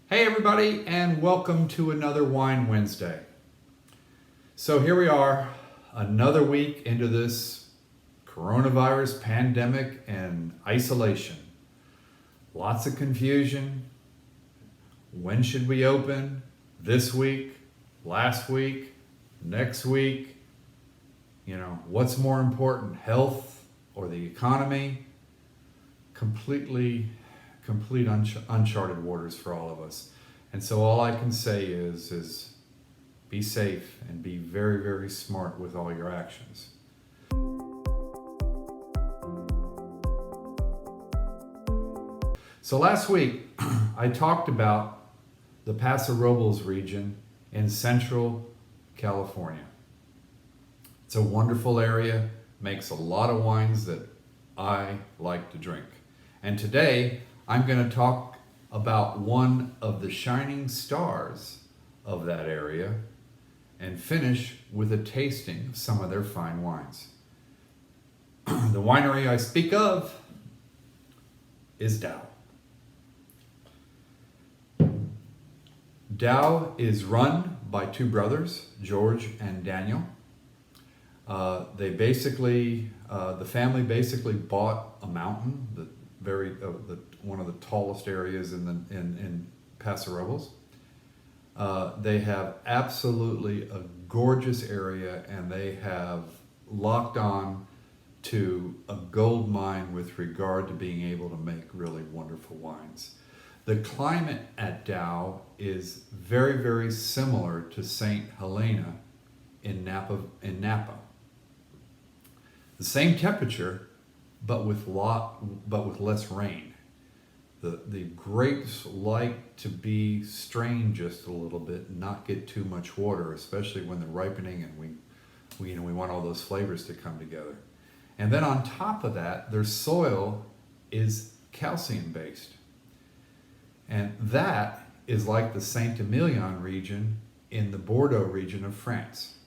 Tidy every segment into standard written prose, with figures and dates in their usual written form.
Hey everybody, and welcome to another Wine Wednesday. So here we are, another week into this coronavirus pandemic and isolation. Lots of confusion. When should we open? This week, last week, next week? You know, what's more important, health or the economy? Complete uncharted waters for all of us. And so all I can say is be safe and be very, very smart with all your actions. So last week, I talked about the Paso Robles region in central California. It's a wonderful area, makes a lot of wines that I like to drink. And today, I'm going to talk about one of the shining stars of that area and finish with a tasting of some of their fine wines. The winery I speak of is Daou. Daou is run by two brothers, George and Daniel. The family basically bought a mountain, one of the tallest areas in Paso Robles. They have absolutely a gorgeous area, and they have locked on to a gold mine with regard to being able to make really wonderful wines. The climate at Daou is very, very similar to St. Helena in Napa. The same temperature, but with less rain. The grapes like to be strained just a little bit and not get too much water, especially when they're ripening, and we want all those flavors to come together. And then on top of that, their soil is calcium based. And that is like the Saint-Emilion region in the Bordeaux region of France.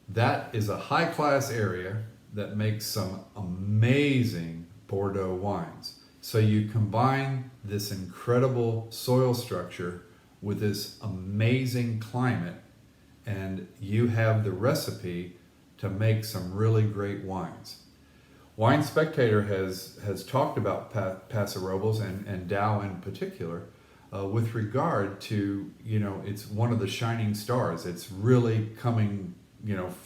That is a high class area that makes some amazing Bordeaux wines. So you combine this incredible soil structure with this amazing climate, and you have the recipe to make some really great wines. Wine Spectator has talked about Paso Robles and Daou in particular with regard to, it's one of the shining stars. It's really coming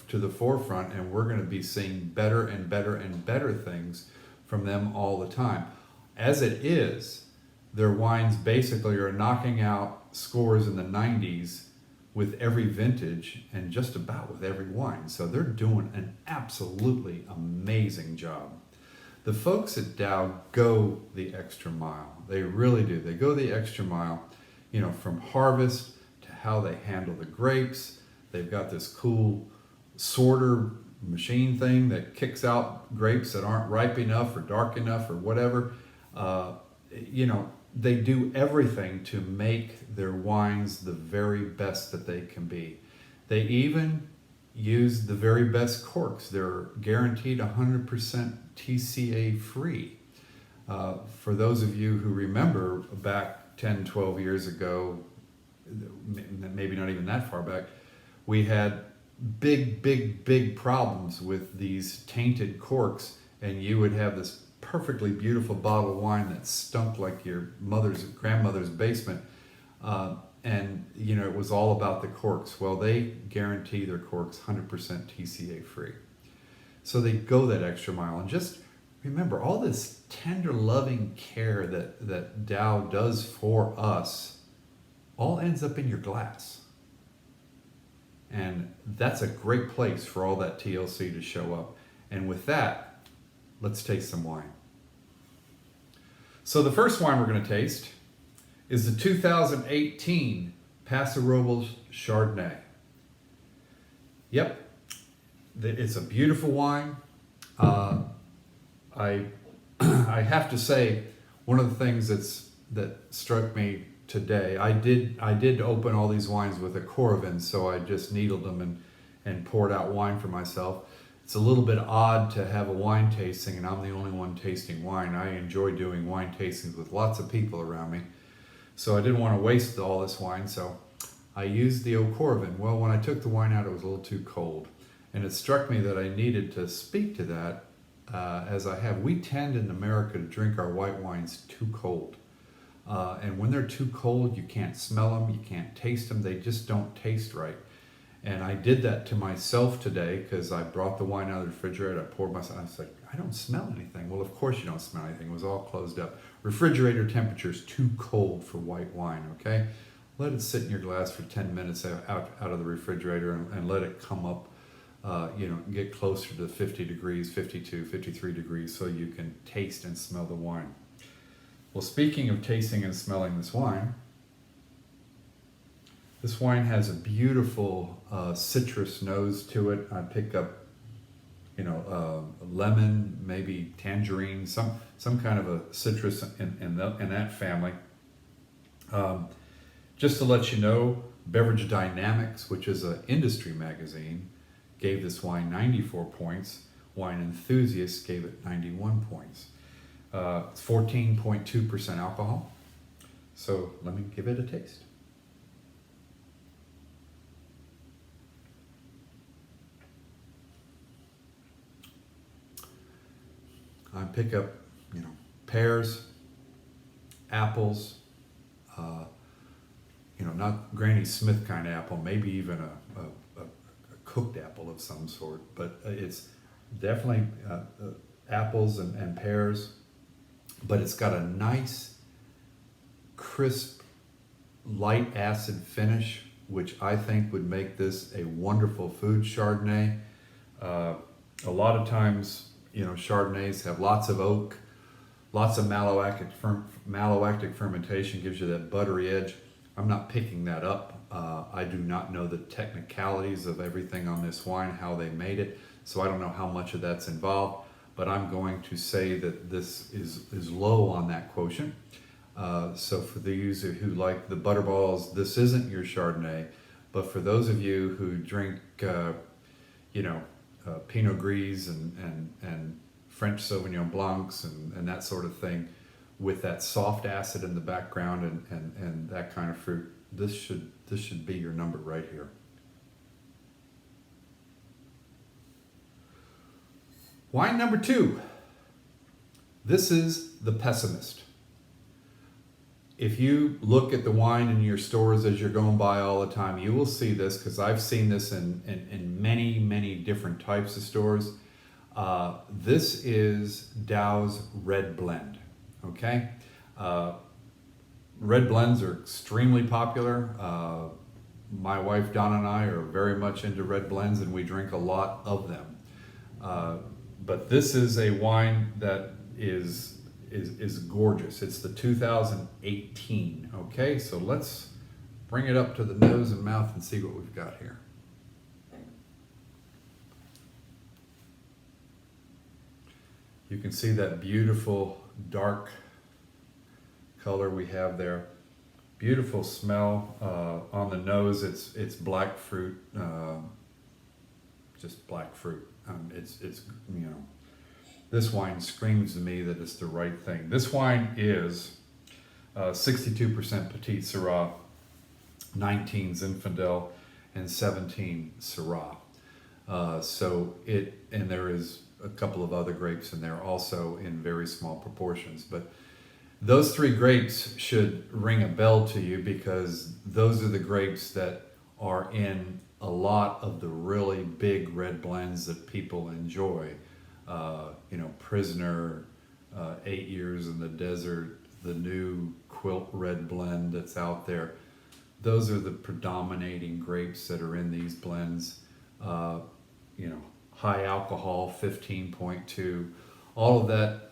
to the forefront, and we're going to be seeing better and better and better things from them all the time. As it is, their wines basically are knocking out scores in the 90s with every vintage and just about with every wine. So they're doing an absolutely amazing job. The folks at Daou go the extra mile. They really do. They go the extra mile, from harvest to how they handle the grapes. They've got this cool sorter machine thing that kicks out grapes that aren't ripe enough or dark enough or whatever. They do everything to make their wines the very best that they can be. They even use the very best corks. They're guaranteed 100% TCA free. For those of you who remember back 10, 12 years ago, maybe not even that far back, we had big problems with these tainted corks, and you would have this perfectly beautiful bottle of wine that stunk like your grandmother's basement, and it was all about the corks. Well, they guarantee their corks 100% TCA free, so they go that extra mile. And just remember, all this tender loving care that Daou does for us all ends up in your glass. And that's a great place for all that TLC to show up. And with that, let's taste some wine. So the first wine we're going to taste is the 2018 Paso Robles Chardonnay. Yep, it's a beautiful wine. I have to say, one of the things that struck me today, I did open all these wines with a Coravin, so I just needled them and poured out wine for myself. It's a little bit odd to have a wine tasting and I'm the only one tasting wine. I enjoy doing wine tastings with lots of people around me. So I didn't want to waste all this wine, so I used the Oak Corvin. Well, when I took the wine out, it was a little too cold. And it struck me that I needed to speak to that as I have. We tend in America to drink our white wines too cold. And when they're too cold, you can't smell them, you can't taste them, they just don't taste right. And I did that to myself today because I brought the wine out of the refrigerator, I poured myself, I was like, I don't smell anything. Well, of course you don't smell anything, it was all closed up. Refrigerator temperature is too cold for white wine, okay? Let it sit in your glass for 10 minutes out of the refrigerator and let it come up, get closer to 50 degrees, 52, 53 degrees so you can taste and smell the wine. Well, speaking of tasting and smelling this wine has a beautiful citrus nose to it. I pick up, lemon, maybe tangerine, some kind of a citrus in that family. Just to let you know, Beverage Dynamics, which is an industry magazine, gave this wine 94 points. Wine Enthusiasts gave it 91 points. It's 14.2% alcohol. So let me give it a taste. I pick up, pears, apples, not Granny Smith kind of apple, maybe even a cooked apple of some sort, but it's definitely apples and pears, but it's got a nice, crisp, light acid finish, which I think would make this a wonderful food Chardonnay. A lot of times, Chardonnays have lots of oak, lots of malolactic fermentation, gives you that buttery edge. I'm not picking that up. I do not know the technicalities of everything on this wine, how they made it, so I don't know how much of that's involved, but I'm going to say that this is low on that quotient. So for those who like the butterballs, this isn't your Chardonnay, but for those of you who drink, Pinot Gris and French Sauvignon Blancs and that sort of thing, with that soft acid in the background and that kind of fruit, this should be your number right here. Wine number 2. This is the Pessimist. If you look at the wine in your stores as you're going by all the time, you will see this, because I've seen this in many, many different types of stores. This is Daou's Red Blend, okay? Red blends are extremely popular. My wife Donna and I are very much into red blends, and we drink a lot of them. But this is a wine that is gorgeous. It's the 2018, okay? So let's bring it up to the nose and mouth and see what we've got here. You can see that beautiful dark color we have there. Beautiful smell on the nose. It's black fruit, just black fruit. It's this wine screams to me that it's the right thing. This wine is 62% Petit Syrah, 19 Zinfandel, and 17 Syrah. And there is a couple of other grapes in there also in very small proportions, but those 3 grapes should ring a bell to you, because those are the grapes that are in a lot of the really big red blends that people enjoy. Prisoner, 8 Years in the Desert, the new Quilt Red Blend that's out there. Those are the predominating grapes that are in these blends. High alcohol, 15.2, all of that,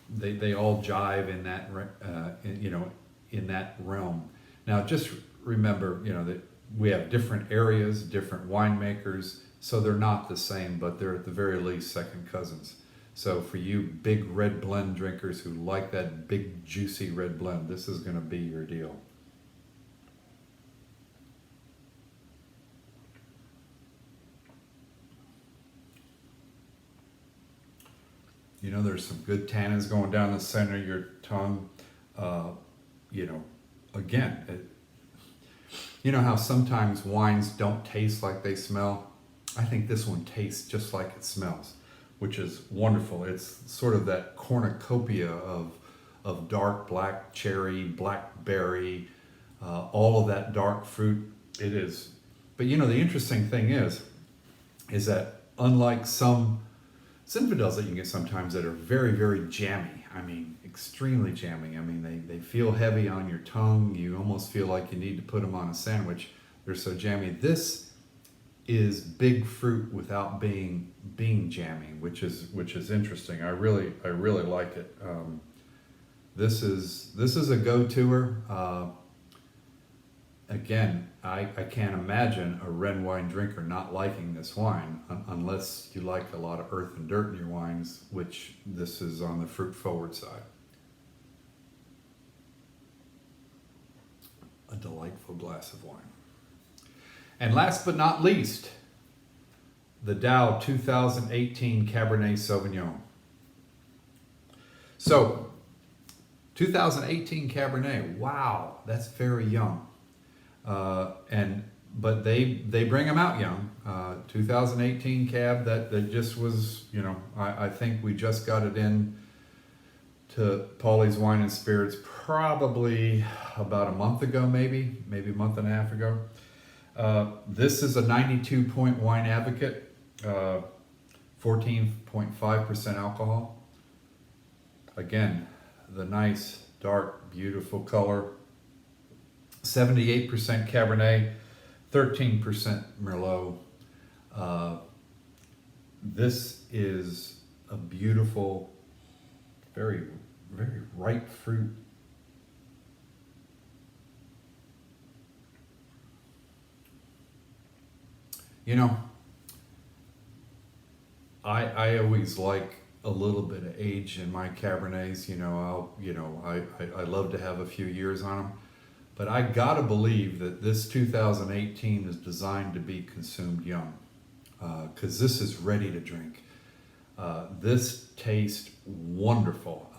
they all jive in that, in that realm. Now, just remember, that we have different areas, different winemakers, so they're not the same, but they're at the very least second cousins. So for you big red blend drinkers who like that big juicy red blend, this is going to be your deal. There's some good tannins going down the center of your tongue. again, you know how sometimes wines don't taste like they smell? I think this one tastes just like it smells, which is wonderful. It's sort of that cornucopia of dark black cherry, blackberry, all of that dark fruit. It is. But you know, the interesting thing is that unlike some Zinfandels that you can get sometimes that are very, very jammy, I mean, extremely jammy. I mean, they feel heavy on your tongue. You almost feel like you need to put them on a sandwich. They're so jammy. This is big fruit without being jammy, which is interesting. I really like it. This is a go-toer. Again, I can't imagine a red wine drinker not liking this wine unless you like a lot of earth and dirt in your wines, which this is on the fruit forward side. A delightful glass of wine. And last but not least, the Daou 2018 Cabernet Sauvignon. So, 2018 Cabernet, wow, that's very young. But they bring them out young. 2018 Cab, that just was, you know, I think we just got it in to Paulie's Wine and Spirits probably about a month ago, maybe a month and a half ago. This is a 92-point Wine Advocate, 14.5% alcohol. Again, the nice, dark, beautiful color. 78% Cabernet, 13% Merlot. This is a beautiful, very, very ripe fruit. You know, I always like a little bit of age in my Cabernets. I love to have a few years on them. But I gotta believe that this 2018 is designed to be consumed young, because this is ready to drink. This tastes wonderful.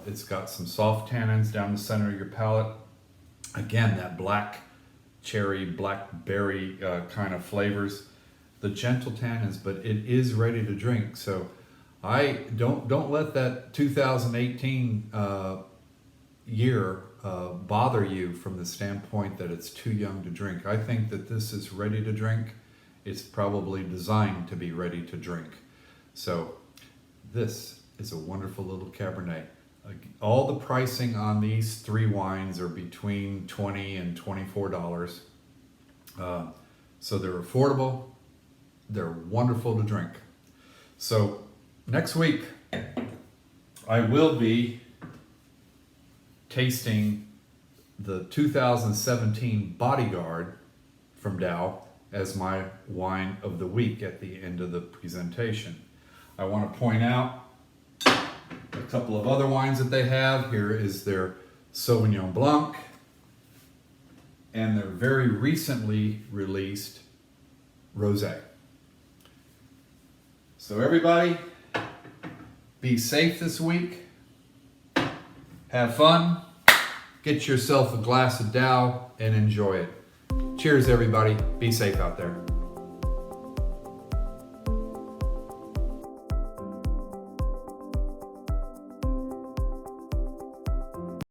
It's got some soft tannins down the center of your palate. Again, that black cherry, blackberry kind of flavors. The gentle tannins, but it is ready to drink. So I don't let that 2018 year bother you from the standpoint that it's too young to drink. I think that this is ready to drink. It's probably designed to be ready to drink. So this is a wonderful little Cabernet. All the pricing on these three wines are between $20 and $24. So they're affordable. They're wonderful to drink. So next week, I will be tasting the 2017 Bodyguard from Daou as my wine of the week at the end of the presentation. I want to point out a couple of other wines that they have. Here is their Sauvignon Blanc and their very recently released Rosé. So everybody, be safe this week. Have fun. Get yourself a glass of Daou and enjoy it. Cheers, everybody. Be safe out there.